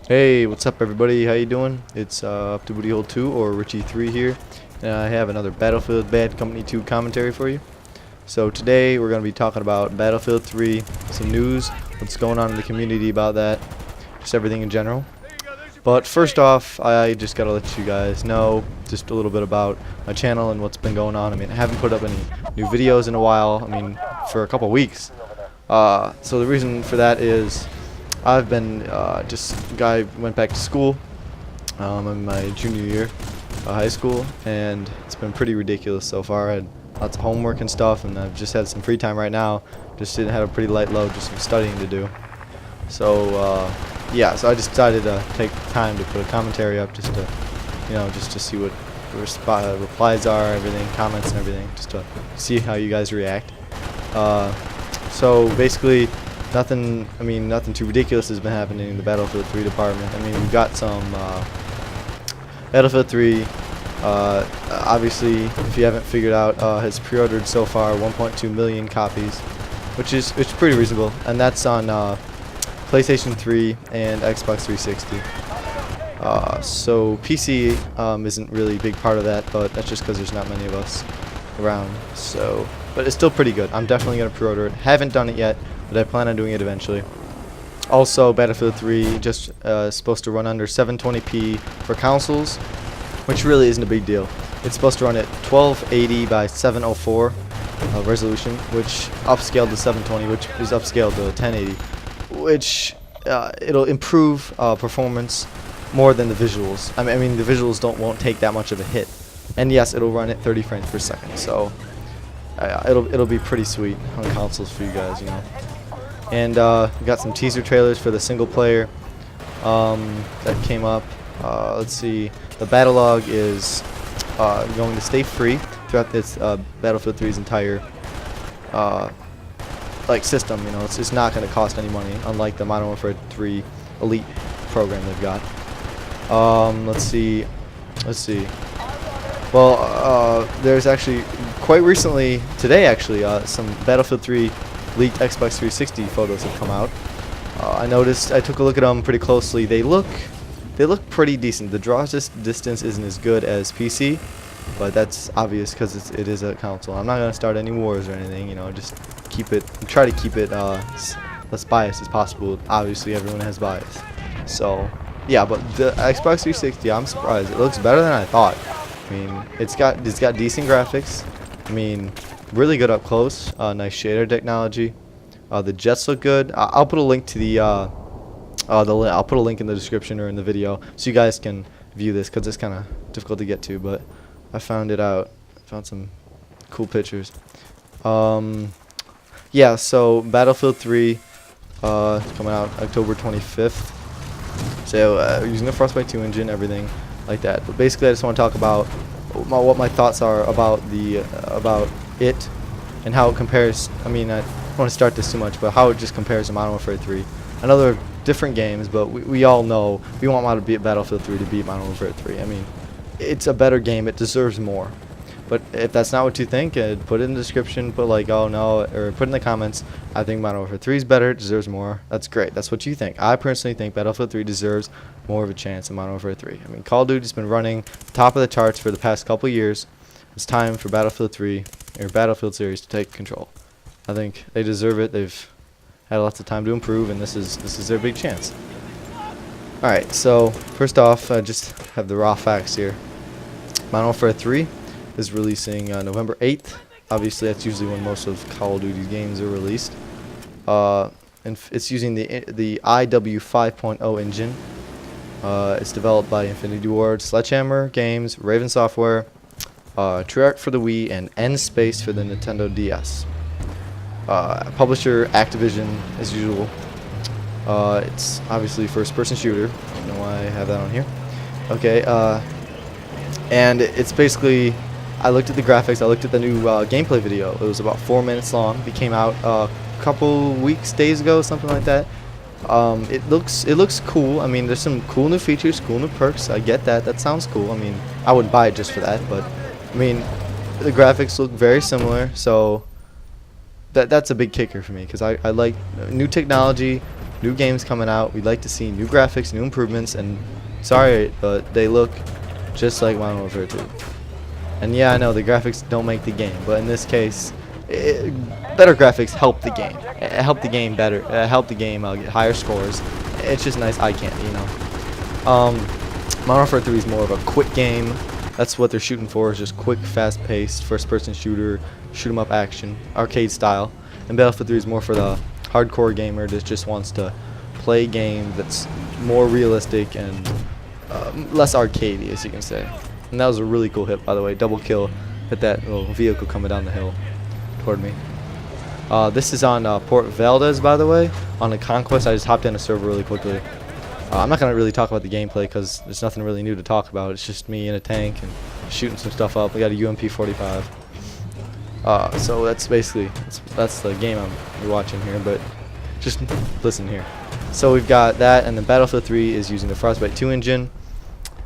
Hey, what's up everybody? How you doing? It's Up to Booty Hole 2 or Richie3 here, and I have another Battlefield Bad Company 2 commentary for you. So today we're going to be talking about Battlefield 3, some news, what's going on in the community about that, just everything in general. But first off, I just got to let you guys know just a little bit about my channel and what's been going on. I mean, I haven't put up any new videos in a while, for a couple weeks. So the reason for that is I've been went back to school in my junior year of high school, and it's been pretty ridiculous so far. I had lots of homework and stuff, and I've just had some free time right now. Just didn't have a pretty light load, just some studying to do. So yeah, so I just decided to take time to put a commentary up, just to see what the replies are, everything, comments and everything, just to see how you guys react. So basically, nothing too ridiculous has been happening in the Battlefield 3 department. I mean, we've got some Battlefield 3. Obviously, if you haven't figured out, has pre-ordered so far 1.2 million copies, which is pretty reasonable, and that's on PlayStation 3 and Xbox 360. So PC isn't really a big part of that, but that's just because there's not many of us around. So, but it's still pretty good. I'm definitely gonna pre-order it. Haven't done it yet, but I plan on doing it eventually. Also, Battlefield 3 just supposed to run under 720p for consoles, which really isn't a big deal. It's supposed to run at 1280 by 704 resolution, which upscaled to 720, which is upscaled to 1080, which it'll improve performance more than the visuals. I mean the visuals won't take that much of a hit, and yes, it'll run at 30 frames per second. So it'll be pretty sweet on consoles for you guys, you know. And we got some teaser trailers for the single player that came up. Let's see, the battle log is going to stay free throughout this Battlefield 3's entire system. You know, it's not going to cost any money, unlike the Modern Warfare 3 Elite program they've got. Let's see. Well, there's actually quite recently, today actually, some Battlefield 3 leaked Xbox 360 photos have come out. I took a look at them pretty closely. They look pretty decent. The draw distance isn't as good as PC, but that's obvious because it is a console. I'm not gonna start any wars or anything. You know, just try to keep it less biased as possible. Obviously, everyone has bias. So yeah, but the Xbox 360, I'm surprised. It looks better than I thought. I mean, it's got decent graphics. I mean, really good up close. Nice shader technology. The jets look good. I'll put a link to I'll put a link in the description or in the video so you guys can view this, because it's kind of difficult to get to, but I found it out. Found some cool pictures. Yeah, so Battlefield 3 coming out October 25th. So using the Frostbite 2 engine, everything like that. But basically, I just want to talk about what my thoughts are about it and how it compares. I mean, I don't want to start this too much, but how it just compares to Modern Warfare 3. I know they're different games, but we all know we want Battlefield 3 to beat Modern Warfare 3. I mean, it's a better game. It deserves more. But if that's not what you think, put it in the description, put like, oh no, or put in the comments, I think Modern Warfare 3 is better, it deserves more. That's great. That's what you think. I personally think Battlefield 3 deserves more of a chance than Modern Warfare 3. I mean, Call of Duty's been running top of the charts for the past couple years. It's time for Battlefield 3, or Battlefield series, to take control. I think they deserve it. They've had lots of time to improve, and this is their big chance. Alright, so first off, I just have the raw facts here. Modern Warfare 3 is releasing November 8th. Obviously, that's usually when most of Call of Duty's games are released. And it's using the IW 5.0 engine. It's developed by Infinity Ward, Sledgehammer Games, Raven Software, Treyarch for the Wii, and N-Space for the Nintendo DS. Publisher Activision, as usual. It's obviously first-person shooter. I don't know why I have that on here. Okay, and it's basically, I looked at the graphics, I looked at the new gameplay video. It was about 4 minutes long. It came out a couple days ago, something like that. It looks cool. I mean, there's some cool new features, cool new perks. I get that. That sounds cool. I mean, I wouldn't buy it just for that, but I mean, the graphics look very similar, so that's a big kicker for me, because I like new technology. new games coming out. We'd like to see new graphics, new improvements, and sorry, but they look just like Modern Warfare 2. And yeah, I know the graphics don't make the game, but in this case, better graphics help the game. Help the game better. Help the game get higher scores. It's just nice eye candy, you know. Modern Warfare 3 is more of a quick game. That's what they're shooting for, is just quick, fast-paced, first-person shooter, shoot-'em-up action, arcade style. And Battlefield 3 is more for the hardcore gamer that just wants to play a game that's more realistic and less arcadey, as you can say. And that was a really cool hit, by the way. Double kill, hit that little vehicle coming down the hill toward me. This is on Port Valdez, by the way, on the Conquest. I just hopped in a server really quickly. I'm not going to really talk about the gameplay because there's nothing really new to talk about. It's just me in a tank and shooting some stuff up. We got a UMP-45. So that's basically, that's the game you're watching here, but just listen here. So we've got that, and then Battlefield 3 is using the Frostbite 2 engine.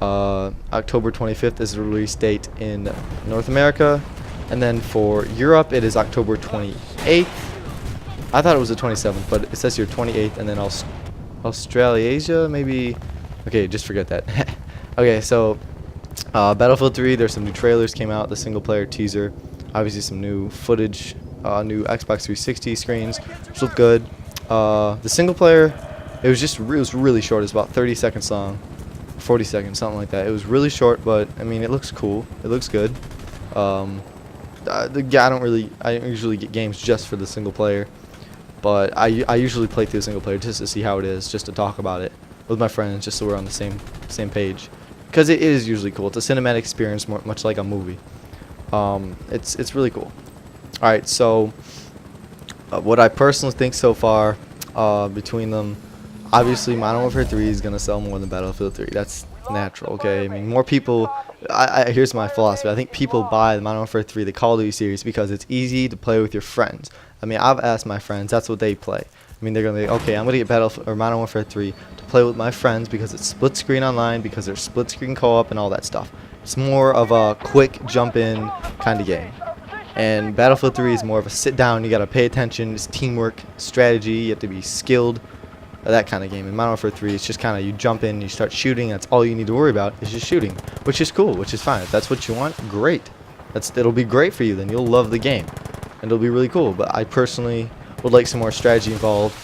October 25th is the release date in North America. And then for Europe, it is October 28th. I thought it was the 27th, but it says here 28th, and then Australasia, maybe. Okay, just forget that. Okay, so Battlefield 3, there's some new trailers came out, the single player teaser, obviously some new footage, new Xbox 360 screens, which look good. The single player, it was really short. It's about 30 seconds long, 40 seconds, something like that. It was really short, but I mean, it looks cool. It looks good. I usually get games just for the single player. But I usually play through the single player just to see how it is, just to talk about it with my friends, just so we're on the same page. Because it is usually cool. It's a cinematic experience, much like a movie. It's really cool. All right, so what I personally think so far between them, obviously Modern Warfare 3 is gonna sell more than Battlefield 3. That's natural. Okay, I mean more people. Here's my philosophy. I think people buy the Modern Warfare 3, the Call of Duty series, because it's easy to play with your friends. I mean, I've asked my friends, that's what they play. I mean, they're going to be, okay, I'm going to get Battlefield or Modern Warfare 3 to play with my friends because it's split screen online, because there's split screen co-op and all that stuff. It's more of a quick jump in kind of game. And Battlefield 3 is more of a sit down, you got to pay attention, it's teamwork, strategy, you have to be skilled, that kind of game. In Modern Warfare 3, it's just kind of you jump in, you start shooting, that's all you need to worry about is just shooting, which is cool, which is fine. If that's what you want, great. It'll be great for you, then you'll love the game. And it'll be really cool, but I personally would like some more strategy involved.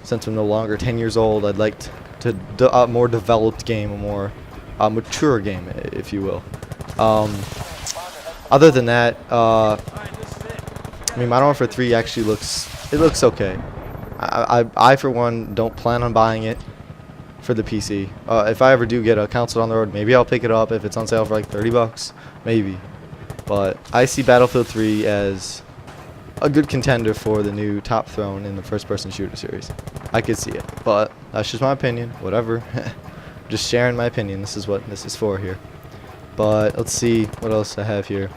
Since I'm no longer 10 years old, I'd like a more developed game, a more mature game, if you will. Other than that, I mean, Modern Warfare 3 actually looks okay. I for one don't plan on buying it for the PC. If I ever do get a console on the road, maybe I'll pick it up if it's on sale for like 30 bucks, maybe. But I see Battlefield 3 as a good contender for the new top throne in the first-person shooter series. I could see it, but that's just my opinion. Whatever. Just sharing my opinion. This is what this is for here. But let's see what else I have here.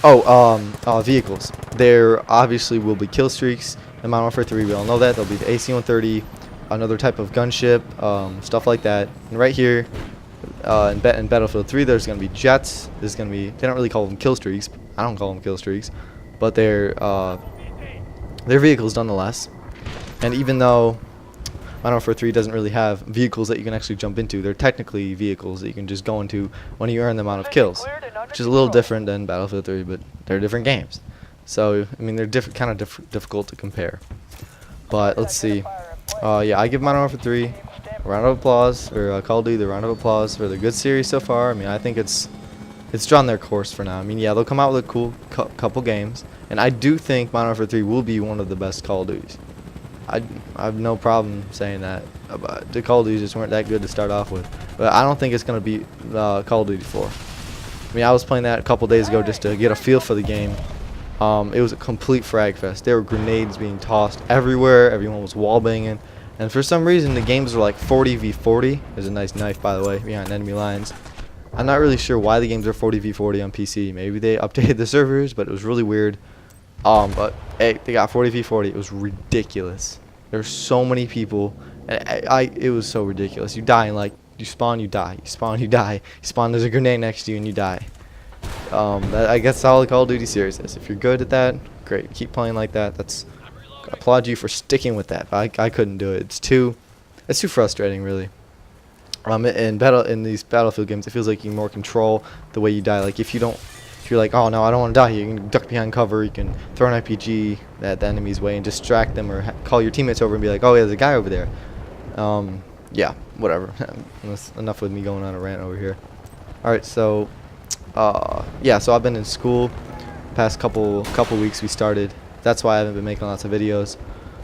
Oh, vehicles. There obviously will be kill streaks in Modern Warfare 3. We all know that. There'll be the AC-130, another type of gunship, stuff like that. And right here, in Battlefield 3, there's going to be jets. There's going to be, they don't really call them kill streaks. I don't call them kill streaks. But they're vehicles nonetheless. And even though Modern Warfare 3 doesn't really have vehicles that you can actually jump into, they're technically vehicles that you can just go into when you earn the amount of kills, which is a little different than Battlefield 3, but they're different games. So, I mean, they're kind of difficult to compare. But let's see. Yeah, I give Modern Warfare 3 a round of applause, or Call of Duty the round of applause for the good series so far. I mean, I think it's drawn their course for now. I mean, yeah, they'll come out with a cool couple games, and I do think Modern Warfare 3 will be one of the best Call of Duties. I have no problem saying that. The Call of Duties just weren't that good to start off with, but I don't think it's going to be Call of Duty 4. I mean, I was playing that a couple days ago just to get a feel for the game. It was a complete frag fest. There were grenades being tossed everywhere. Everyone was wall banging, and for some reason the games were like 40v40. There's a nice knife, by the way, behind enemy lines. I'm not really sure why the games are 40v40 on PC. Maybe they updated the servers, but it was really weird. But hey, they got 40v40. It was ridiculous. There's so many people, and it was so ridiculous. You die and like you spawn, you die. You spawn, you die. You spawn. There's a grenade next to you, and you die. I guess that's all the Call of Duty series is. If you're good at that, great. Keep playing like that. That's applaud you for sticking with that. I couldn't do it. It's too frustrating, really. In these Battlefield games, it feels like you more control the way you die. Like if you're like, oh no, I don't want to die here, you can duck behind cover, you can throw an RPG at the enemy's way and distract them, or call your teammates over and be like, oh yeah, there's a guy over there. Yeah, whatever. Enough with me going on a rant over here. Alright, so yeah, so I've been in school past couple weeks. We started. That's why I haven't been making lots of videos.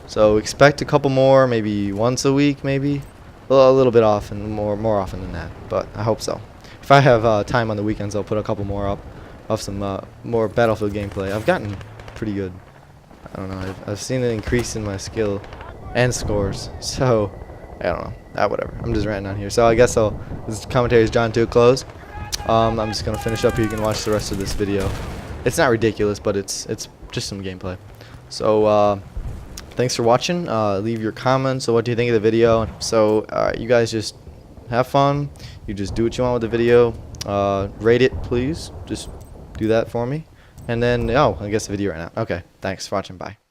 So expect a couple more, maybe once a week, maybe a little bit often, more often than that. But I hope so. If I have time on the weekends, I'll put a couple more up of some more Battlefield gameplay. I've gotten pretty good. I don't know. I've seen an increase in my skill and scores. So I don't know. Whatever. I'm just ranting on here. So I guess this commentary is drawn to a close. I'm just gonna finish up here. You can watch the rest of this video. It's not ridiculous, but it's just some gameplay. So thanks for watching. Leave your comments. So what do you think of the video? So you guys just have fun. You just do what you want with the video. Rate it, please. Just do that for me. And then I guess the video right now. Okay. Thanks for watching. Bye.